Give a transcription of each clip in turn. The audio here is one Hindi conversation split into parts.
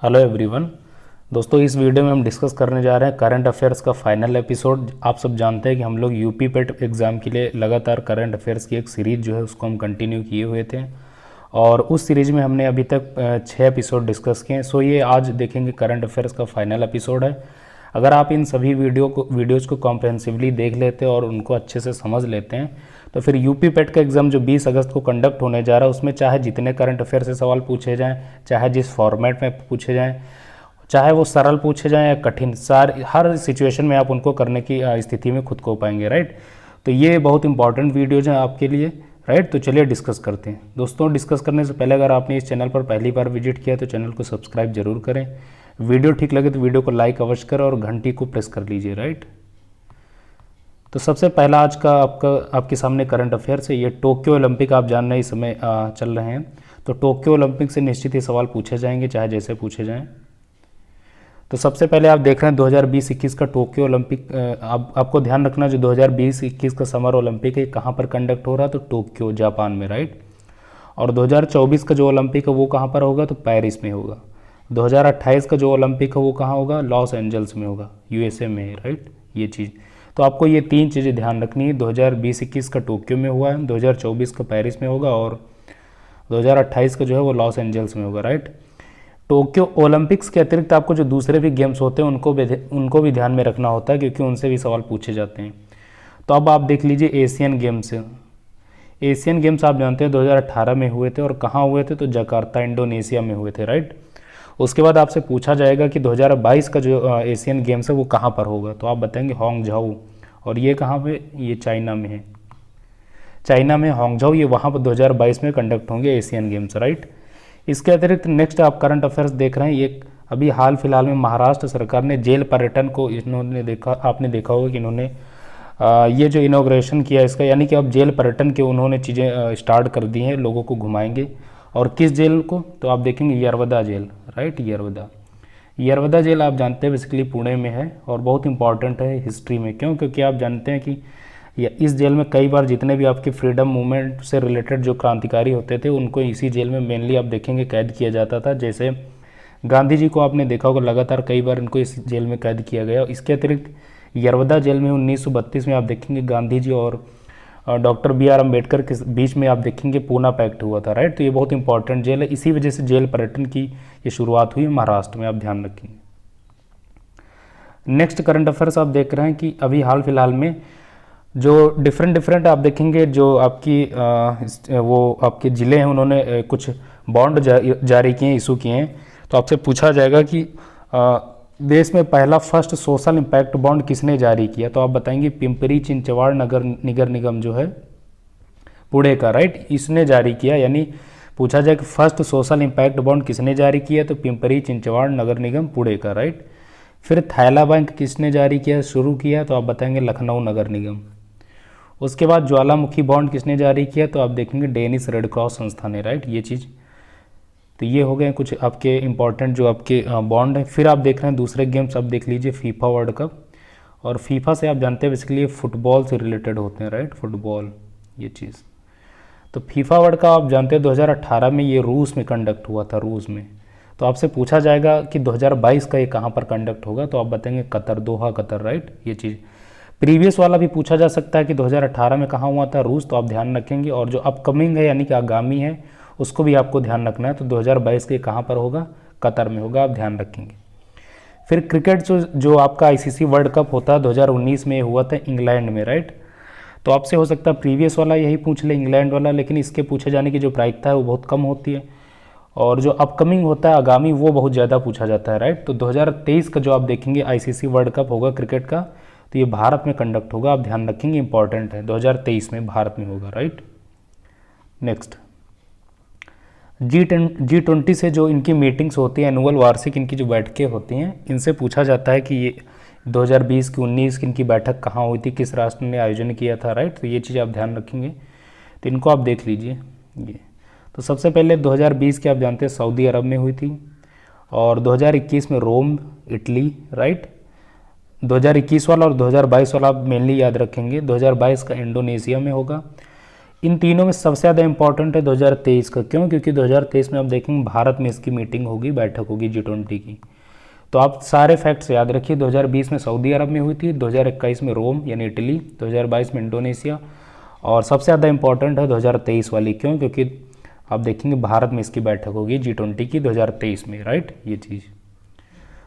Hello everyone. दोस्तों, इस वीडियो में हम डिस्कस करने जा रहे हैं करंट अफेयर्स का फाइनल एपिसोड। आप सब जानते हैं कि हम लोग यूपी पेट एग्ज़ाम के लिए लगातार करंट अफेयर्स की एक सीरीज़ जो है उसको हम कंटिन्यू किए हुए थे और उस सीरीज़ में हमने अभी तक 6 एपिसोड डिस्कस किए हैं। सो ये आज देखेंगे करंट अफेयर्स का फाइनल एपिसोड है। अगर आप इन सभी वीडियोज़ को कॉम्प्रहेंसिवली देख लेते हैं और उनको अच्छे से समझ लेते हैं तो फिर यूपी पेट का एग्ज़ाम जो 20 अगस्त को कंडक्ट होने जा रहा है उसमें चाहे जितने करंट अफेयर से सवाल पूछे जाएं, चाहे जिस फॉर्मेट में पूछे जाएं, चाहे वो सरल पूछे जाएं या कठिन, हर सिचुएशन में आप उनको करने की स्थिति में खुद को पाएंगे। राइट, तो ये बहुत इंपॉर्टेंट वीडियोज हैं आपके लिए। राइट, तो चलिए डिस्कस करते हैं। दोस्तों, डिस्कस करने से पहले अगर आपने इस चैनल पर पहली बार विजिट किया तो चैनल को सब्सक्राइब जरूर करें। वीडियो ठीक लगे तो वीडियो को लाइक अवश्य करें और घंटी को प्रेस कर लीजिए। राइट, तो सबसे पहला आज का आपके सामने करंट अफेयर्स है। ये टोक्यो ओलंपिक आप जान रहे इस समय चल रहे हैं, तो टोक्यो ओलंपिक से निश्चित ही सवाल पूछे जाएंगे चाहे जैसे पूछे जाएं। तो सबसे पहले आप देख रहे हैं 2020-21 का टोक्यो ओलंपिक। आपको ध्यान रखना जो 2020-21 का समर ओलंपिक है कहाँ पर कंडक्ट हो रहा है, तो टोक्यो जापान में। राइट, और 2024 का जो ओलंपिक है वो कहाँ पर होगा, तो पेरिस में होगा। 2028 का जो ओलंपिक है वो कहाँ होगा, लॉस एंजल्स में होगा, यूएसए में। राइट, ये चीज़ तो आपको ये तीन चीज़ें ध्यान रखनी है। 2020-21 का टोक्यो में हुआ है, 2024 का पेरिस में होगा और 2028 का जो है वो लॉस एंजल्स में होगा। राइट, टोक्यो ओलंपिक्स के अतिरिक्त आपको जो दूसरे भी गेम्स होते हैं उनको भी ध्यान में रखना होता है क्योंकि उनसे भी सवाल पूछे जाते हैं। तो अब आप देख लीजिए एशियन गेम्स। एशियन गेम्स आप जानते हैं 2018 में हुए थे और कहाँ हुए थे, तो जकार्ता इंडोनेशिया में हुए थे। राइट, उसके बाद आपसे पूछा जाएगा कि 2022 का जो एशियन गेम्स है वो कहाँ पर होगा, तो आप बताएंगे हांगझाऊ। और ये कहाँ पे, ये चाइना में है। चाइना में हांगझाऊ, ये वहाँ पर 2022 में कंडक्ट होंगे एशियन गेम्स। राइट, इसके अतिरिक्त नेक्स्ट आप करंट अफेयर्स देख रहे हैं। ये अभी हाल फिलहाल में महाराष्ट्र सरकार ने जेल पर्यटन को आपने देखा होगा कि इन्होंने ये जो इनॉग्रेशन किया इसका, यानी कि अब जेल पर्यटन के उन्होंने चीज़ें स्टार्ट कर दी हैं, लोगों को घुमाएंगे। और किस जेल को, तो आप देखेंगे Yerawada jail. Right, Yerawada jail आप जानते हैं बेसिकली पुणे में है और बहुत इंपॉर्टेंट है हिस्ट्री में। क्यों, क्योंकि आप जानते हैं कि इस जेल में कई बार जितने भी आपके फ्रीडम मूवमेंट से रिलेटेड जो क्रांतिकारी होते थे उनको इसी जेल में मेनली आप देखेंगे कैद किया जाता था। जैसे गांधी जी को आपने देखा होगा, लगातार कई बार इनको इस जेल में कैद किया गया। इसके अतिरिक्त यरवदा जेल में 1932 में आप देखेंगे गांधी जी और डॉक्टर BR अम्बेडकर के बीच में आप देखेंगे पूना पैक्ट हुआ था। राइट, तो ये बहुत इंपॉर्टेंट जेल है, इसी वजह से जेल पर्यटन की ये शुरुआत हुई महाराष्ट्र में, आप ध्यान रखेंगे। नेक्स्ट करंट अफेयर्स आप देख रहे हैं कि अभी हाल फिलहाल में जो डिफरेंट आप देखेंगे जो आपकी वो आपके ज़िले हैं उन्होंने कुछ बॉन्ड जारी किए हैं, इशू किए हैं। तो आपसे पूछा जाएगा कि देश में पहला फर्स्ट सोशल इम्पैक्ट बॉन्ड किसने जारी किया, तो आप बताएंगे पिंपरी चिंचवाड़ नगर निगम जो है पुणे का। राइट, इसने जारी किया, यानी पूछा जाए कि फर्स्ट सोशल इम्पैक्ट बॉन्ड किसने जारी किया, तो पिंपरी चिंचवाड़ नगर निगम पुणे का। राइट, फिर थैला बैंक किसने जारी किया, शुरू किया, तो आप बताएंगे लखनऊ नगर निगम। उसके बाद ज्वालामुखी बॉन्ड किसने जारी किया, तो आप देखेंगे डेनिश रेड क्रॉस संस्था ने। राइट, ये चीज़ तो ये हो गए कुछ आपके इंपॉर्टेंट जो आपके बॉन्ड हैं। फिर आप देख रहे हैं दूसरे गेम्स, आप देख लीजिए फीफा वर्ल्ड कप। और फीफा से आप जानते हैं बेसिकली ये फुटबॉल से रिलेटेड होते हैं। राइट, फुटबॉल ये चीज़। तो फीफा वर्ल्ड कप आप जानते हैं 2018 में ये रूस में कंडक्ट हुआ था, रूस में। तो आपसे पूछा जाएगा कि 2022 का ये कहाँ पर कंडक्ट होगा, तो आप बताएंगे कतर, दोहा कतर। राइट, ये चीज़। प्रीवियस वाला भी पूछा जा सकता है कि 2018 में कहाँ हुआ था, रूस, तो आप ध्यान रखेंगे। और जो अपकमिंग है यानी कि आगामी है उसको भी आपको ध्यान रखना है, तो 2022 के कहाँ पर होगा, कतर में होगा, आप ध्यान रखेंगे। फिर क्रिकेट जो आपका ICC वर्ल्ड कप होता है 2019 में हुआ था इंग्लैंड में। राइट, तो आपसे हो सकता है प्रीवियस वाला यही पूछ ले, इंग्लैंड वाला, लेकिन इसके पूछे जाने की जो प्रायिकता है वो बहुत कम होती है और जो अपकमिंग होता है आगामी वो बहुत ज़्यादा पूछा जाता है। राइट, तो 2023 का जो आप देखेंगे ICC वर्ल्ड कप होगा क्रिकेट का, तो ये भारत में कंडक्ट होगा, आप ध्यान रखेंगे, इंपॉर्टेंट है, 2023 में भारत में होगा। राइट, नेक्स्ट G20 से जो इनकी मीटिंग्स होती हैं, एनुअल वार्षिक इनकी जो बैठकें होती हैं, इनसे पूछा जाता है कि ये 2020 की 19 की इनकी बैठक कहाँ हुई थी, किस राष्ट्र ने आयोजन किया था। राइट, तो ये चीज़ आप ध्यान रखेंगे, तो इनको आप देख लीजिए। ये तो सबसे पहले 2020 की आप जानते हैं सऊदी अरब में हुई थी और 2021 में रोम, इटली। राइट, 2021 वाला और 2022 वाला आप मेनली याद रखेंगे। 2022 का इंडोनेशिया में होगा। इन तीनों में सबसे ज़्यादा इंपॉर्टेंट है 2023 का। क्यों? क्योंकि 2023 में आप देखेंगे भारत में इसकी मीटिंग होगी, बैठक होगी G20 की। तो आप सारे फैक्ट्स याद रखिए। 2020 में सऊदी अरब में हुई थी, 2021 में रोम यानी इटली, 2022 में इंडोनेशिया, और सबसे ज़्यादा इंपॉर्टेंट है 2023 वाली। क्यों? क्योंकि आप देखेंगे भारत में इसकी बैठक होगी G20 की 2023 में, राइट, ये चीज़।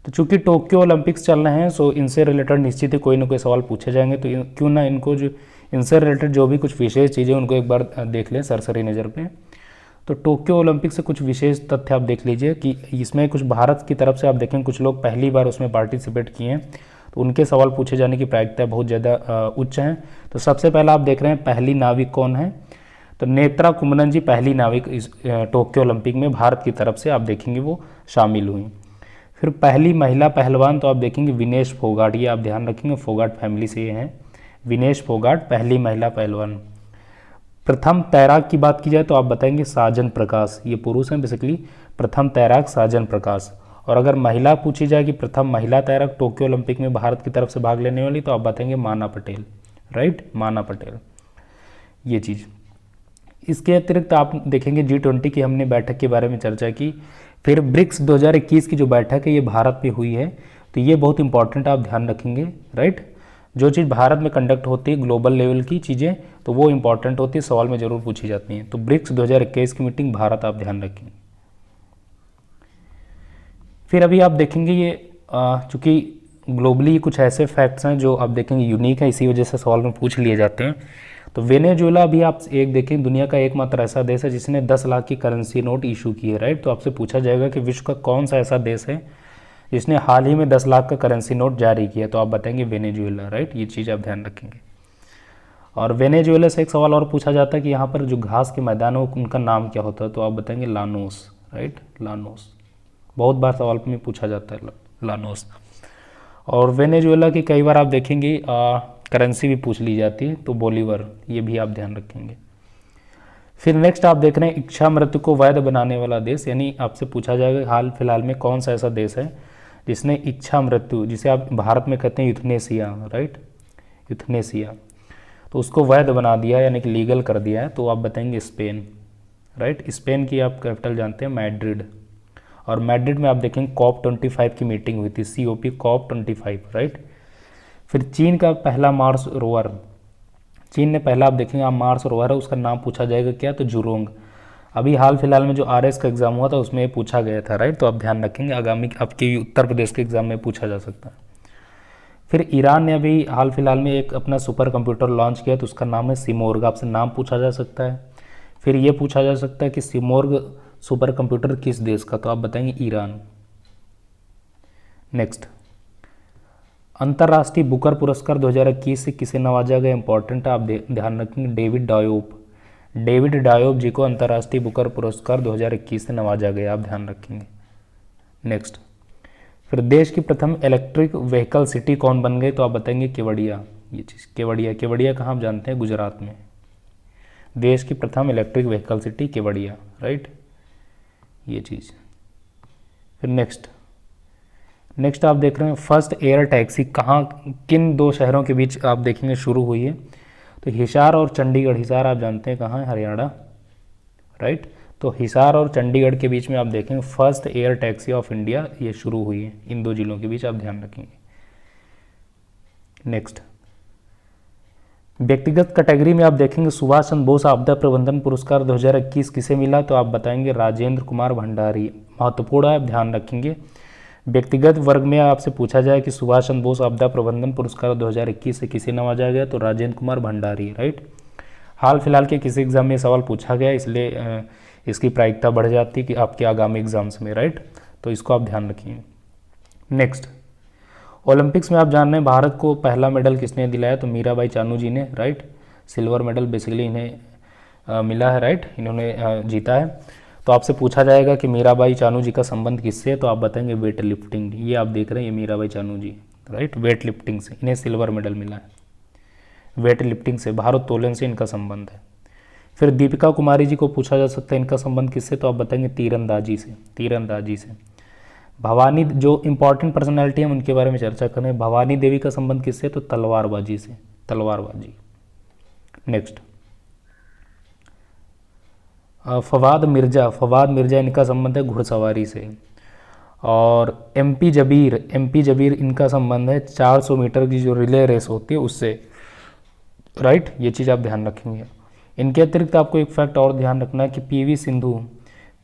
तो चूंकि टोक्यो ओलंपिक्स चल रहे हैं, सो इनसे रिलेटेड निश्चित ही कोई ना कोई सवाल पूछे जाएंगे। तो क्यों ना इनको जो इनसे रिलेटेड जो भी कुछ विशेष चीज़ें उनको एक बार देख लें सरसरी नज़र पे। तो टोक्यो ओलंपिक्स से कुछ विशेष तथ्य आप देख लीजिए कि इसमें कुछ भारत की तरफ से आप देखें कुछ लोग पहली बार उसमें पार्टिसिपेट किए हैं, तो उनके सवाल पूछे जाने की प्रायिकता बहुत ज़्यादा उच्च हैं। तो सबसे पहला आप देख रहे हैं पहली नाविक कौन है, तो नेत्रा कुमनन जी पहली नाविक इस टोक्यो ओलंपिक में भारत की तरफ से आप देखेंगे वो शामिल हुई। फिर पहली महिला पहलवान तो आप देखेंगे विनेश फोगाट, ये आप ध्यान रखेंगे, फोगाट फैमिली से ये हैं, विनेश फोगाट पहली महिला पहलवान। प्रथम तैराक की बात की जाए तो आप बताएंगे साजन प्रकाश, ये पुरुष हैं बेसिकली, प्रथम तैराक साजन प्रकाश। और अगर महिला पूछी जाए कि प्रथम महिला तैराक टोक्यो ओलंपिक में भारत की तरफ से भाग लेने वाली, तो आप बताएंगे माना पटेल, राइट, माना पटेल, ये चीज़। इसके अतिरिक्त आप देखेंगे G20 की हमने बैठक के बारे में चर्चा की। फिर ब्रिक्स 2021 की जो बैठक है ये भारत में हुई है, तो ये बहुत इंपॉर्टेंट आप ध्यान रखेंगे, राइट। जो चीज़ भारत में कंडक्ट होती है ग्लोबल लेवल की चीज़ें, तो वो इंपॉर्टेंट होती है, सवाल में ज़रूर पूछी जाती हैं। तो ब्रिक्स 2021 की मीटिंग भारत आप ध्यान रखेंगे। फिर अभी आप देखेंगे ये चूँकि ग्लोबली कुछ ऐसे फैक्ट्स हैं जो आप देखेंगे यूनिक है, इसी वजह से सवाल में पूछ लिए जाते हैं। तो वेनेजुएला भी आप एक देखें दुनिया का एकमात्र ऐसा देश है जिसने 10 लाख की करेंसी नोट इशू की है, राइट। तो आपसे पूछा जाएगा कि विश्व का कौन सा ऐसा देश है जिसने हाल ही में 10 लाख का करेंसी नोट जारी किया, तो आप बताएंगे वेनेजुएला, राइट, ये चीज़ आप ध्यान रखेंगे। और वेनेजुएला से एक सवाल और पूछा जाता है कि यहाँ पर जो घास के मैदान है उनका नाम क्या होता है, तो आप बताएंगे लानोस, राइट, लानोस, बहुत बार सवाल में पूछा जाता है लानोस। और वेनेजुएला की कई बार आप देखेंगे करेंसी भी पूछ ली जाती है, तो बोलीवर, ये भी आप ध्यान रखेंगे। फिर नेक्स्ट आप देख रहे हैं इच्छा मृत्यु को वैध बनाने वाला देश, यानी आपसे पूछा जाएगा हाल फिलहाल में कौन सा ऐसा देश है जिसने इच्छा मृत्यु, जिसे आप भारत में कहते हैं यूथनेसिया, राइट, यूथनेसिया, तो उसको वैध बना दिया यानी कि लीगल कर दिया है, तो आप बताएंगे स्पेन, राइट। स्पेन की आप कैपिटल जानते हैं मैड्रिड, और मैड्रिड में आप देखेंगे COP25 की मीटिंग हुई थी, COP25, राइट। फिर चीन का पहला मार्स रोवर, चीन ने पहला आप देखेंगे आप मार्स रोवर है, उसका नाम पूछा जाएगा क्या, तो जुरोंग। अभी हाल फिलहाल में जो RS का एग्ज़ाम हुआ था उसमें पूछा गया था, राइट, तो आप ध्यान रखेंगे, आगामी आपके उत्तर प्रदेश के एग्ज़ाम में पूछा जा सकता है। फिर ईरान ने अभी हाल फिलहाल में एक अपना सुपर कंप्यूटर लॉन्च किया, तो उसका नाम है सिमोर्ग, आपसे नाम पूछा जा सकता है। फिर ये पूछा जा सकता है कि सिमोर्ग सुपर कंप्यूटर किस देश का, तो आप बताएंगे ईरान। नेक्स्ट, अंतर्राष्ट्रीय बुकर पुरस्कार 2021 से किसे नवाजा गया, इंपॉर्टेंट है, आप ध्यान रखेंगे डेविड डायोप, डेविड डायोप जी को अंतर्राष्ट्रीय बुकर पुरस्कार 2021 से नवाजा गया, आप ध्यान रखेंगे। नेक्स्ट, फिर देश की प्रथम इलेक्ट्रिक व्हीकल सिटी कौन बन गई, तो आप बताएंगे केवड़िया, ये चीज़, केवड़िया, केवड़िया कहाँ आप जानते हैं, गुजरात में, देश की प्रथम electric vehicle city Kevadia, right, ये चीज़। फिर नेक्स्ट आप देख रहे हैं फर्स्ट एयर टैक्सी कहाँ, किन दो शहरों के बीच आप देखेंगे शुरू हुई है, तो हिसार और चंडीगढ़, हिसार आप जानते हैं कहाँ है, हरियाणा, राइट। तो हिसार और चंडीगढ़ के बीच में आप देखेंगे first air taxi of India ये शुरू हुई है, इन दो जिलों के बीच आप ध्यान रखेंगे। नेक्स्ट, व्यक्तिगत कैटेगरी में आप देखेंगे सुभाष चंद्र बोस आपदा प्रबंधन पुरस्कार 2021 किसे मिला, तो आप बताएंगे राजेंद्र कुमार भंडारी, महत्वपूर्ण है, आप ध्यान रखेंगे। व्यक्तिगत वर्ग में आपसे पूछा जाए कि सुभाष चंद्र बोस आपदा प्रबंधन पुरस्कार 2021 से किसे नवाजा गया, तो राजेंद्र कुमार भंडारी, राइट। हाल फिलहाल के किसी एग्जाम में सवाल पूछा गया, इसलिए इसकी प्रायिकता बढ़ जाती है कि आपके आगामी एग्जाम्स में, राइट, तो इसको आप ध्यान रखिए। नेक्स्ट, ओलंपिक्स में आप जान रहे हैं भारत को पहला मेडल किसने दिलाया, तो मीराबाई चानू जी ने, राइट, सिल्वर मेडल बेसिकली इन्हें मिला है, राइट, इन्होंने जीता है। तो आपसे पूछा जाएगा कि मीराबाई चानू जी का संबंध किससे है, तो आप बताएंगे वेट लिफ्टिंग, ये आप देख रहे हैं ये मीराबाई चानू जी, राइट, वेट लिफ्टिंग से इन्हें सिल्वर मेडल मिला है, वेट लिफ्टिंग से, भारोत्तोलन से इनका संबंध है। फिर दीपिका कुमारी जी को पूछा जा सकता है इनका संबंध किससे, तो आप बताएंगे तीरंदाजी से, तीरंदाजी से। भवानी, जो इंपॉर्टेंट पर्सनैलिटी है उनके बारे में चर्चा करें, भवानी देवी का संबंध किससे, तो तलवारबाजी से, तलवारबाजी। नेक्स्ट, फवाद मिर्ज़ा इनका संबंध है घुड़सवारी से। और एमपी जबीर इनका संबंध है 400 मीटर की जो रिले रेस होती है उससे, राइट। ये चीज़ आप ध्यान रखेंगे। इनके अतिरिक्त आपको एक फैक्ट और ध्यान रखना है कि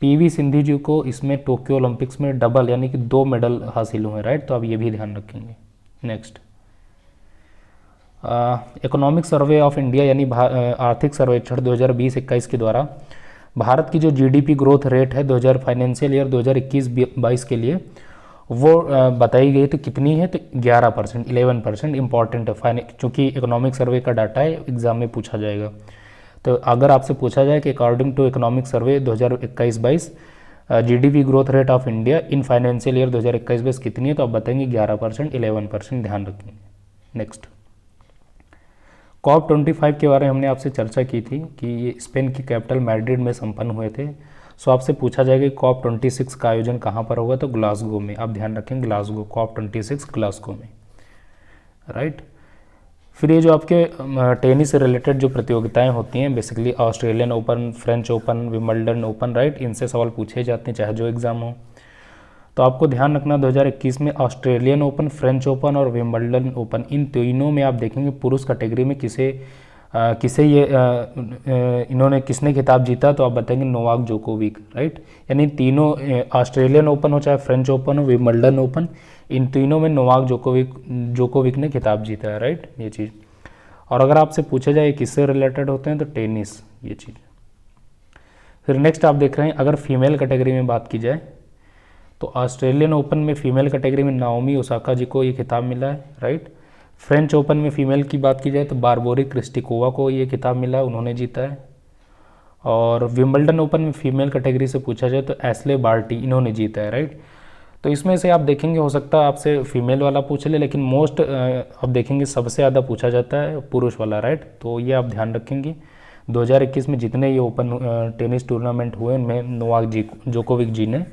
पीवी सिंधु जी को इसमें टोक्यो ओलंपिक्स में डबल यानी कि 2 मेडल हासिल हुए, राइट। तो आप ये भी ध्यान रखेंगे। Next, economic survey of India यानी आर्थिक सर्वेक्षण 2020-21 के द्वारा भारत की जो जीडीपी ग्रोथ रेट है 2000 ईयर 2021-22 के लिए वो बताई गई, तो कितनी है, तो 11%, 11%। इंपॉर्टेंट है क्योंकि इकोनॉमिक सर्वे का डाटा है, एग्जाम में पूछा जाएगा। तो अगर आपसे पूछा जाए कि according to economic survey 2021-22 GDP growth rate of India in financial year 2021-22 कितनी है, तो आप बताएंगे 11%, 11%, ध्यान रखेंगे। नेक्स्ट, COP25 के बारे में हमने आपसे चर्चा की थी कि ये स्पेन की कैपिटल मैड्रिड में संपन्न हुए थे। सो आपसे पूछा जाएगा कि COP26 का आयोजन कहाँ पर होगा, तो ग्लासगो में। आप ध्यान रखेंगे ग्लासगो, COP26 ग्लासगो में, राइट। फिर ये जो आपके टेनिस से रिलेटेड जो प्रतियोगिताएं होती हैं, basically Australian open, French open, Wimbledon open, right, इनसे सवाल पूछे जाते हैं चाहे जो एग्ज़ाम हो। तो आपको ध्यान रखना 2021 में ऑस्ट्रेलियन ओपन, फ्रेंच ओपन और विंबलडन ओपन, इन तीनों में आप देखेंगे पुरुष कैटेगरी में इन्होंने किसने खिताब जीता, तो आप बताएंगे नोवाक जोकोविक, राइट। यानी तीनों ऑस्ट्रेलियन ओपन हो चाहे फ्रेंच ओपन हो, विंबलडन ओपन, इन तीनों में नोवाक जोकोविक ने खिताब जीता है, राइट, ये चीज़। और अगर आपसे पूछा जाए किससे रिलेटेड होते हैं, तो टेनिस, ये चीज़। फिर नेक्स्ट आप देख रहे हैं, अगर फीमेल कैटेगरी में बात की जाए तो ऑस्ट्रेलियन ओपन में फीमेल कैटेगरी में नाओमी ओसाका जी को ये खिताब मिला है, राइट। फ्रेंच ओपन में फीमेल की बात की जाए तो बारबोरी क्रिस्टिकोवा को ये खिताब मिला है, उन्होंने जीता है। और विंबलडन ओपन में फीमेल कैटेगरी से पूछा जाए तो एस्ले बार्टी, इन्होंने जीता है, राइट। तो इसमें से आप देखेंगे हो सकता है आपसे फीमेल वाला पूछ ले, लेकिन मोस्ट आप देखेंगे सबसे ज़्यादा पूछा जाता है पुरुष वाला, राइट। तो ये आप ध्यान रखेंगे। 2021 में जितने ये ओपन टेनिस टूर्नामेंट हुए उनमें नोवाक जोकोविक जी ने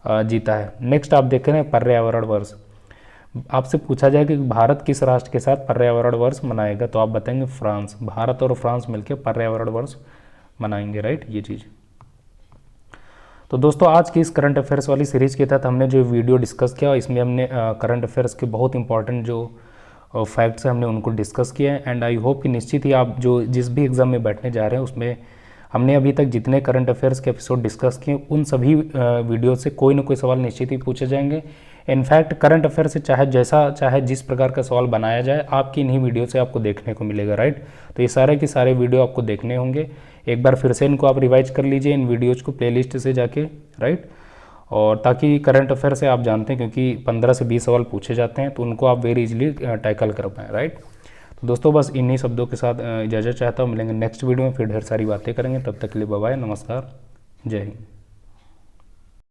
जीता है। नेक्स्ट आप देख रहे हैं पर्यावरण वर्ष। आपसे पूछा जाए कि भारत किस राष्ट्र के साथ पर्यावरण वर्ष मनाएगा, तो आप बताएंगे फ्रांस। भारत और फ्रांस मिलकर पर्यावरण वर्ष मनाएंगे, राइट, ये चीज़। तो दोस्तों आज की इस करंट अफेयर्स वाली सीरीज़ के तहत हमने जो वीडियो डिस्कस किया, इसमें हमने करंट अफेयर्स के बहुत इंपॉर्टेंट जो फैक्ट्स हैं हमने उनको डिस्कस किया है। एंड आई होप कि निश्चित ही आप जो जिस भी एग्ज़ाम में बैठने जा रहे हैं उसमें हमने अभी तक जितने करंट अफेयर्स के एपिसोड डिस्कस किए उन सभी वीडियो से कोई ना कोई सवाल निश्चित ही पूछे जाएंगे। इनफैक्ट करंट अफेयर से चाहे जिस प्रकार का सवाल बनाया जाए आपकी इन्हीं वीडियो से आपको देखने को मिलेगा, राइट। तो ये सारे के सारे वीडियो आपको देखने होंगे। एक बार फिर से इनको आप रिवाइज कर लीजिए इन वीडियोज़ को प्लेलिस्ट से जाके, राइट। और ताकि करंट अफेयर से आप जानते हैं क्योंकि 15 से 20 सवाल पूछे जाते हैं तो उनको आप वेरी इजीली टैकल कर पाएँ, राइट। तो दोस्तों बस इन्हीं शब्दों के साथ इजाज़त चाहता हूँ। मिलेंगे नेक्स्ट वीडियो में, फिर ढेर सारी बातें करेंगे। तब तक के लिए बाय बाय, नमस्कार, जय हिंद।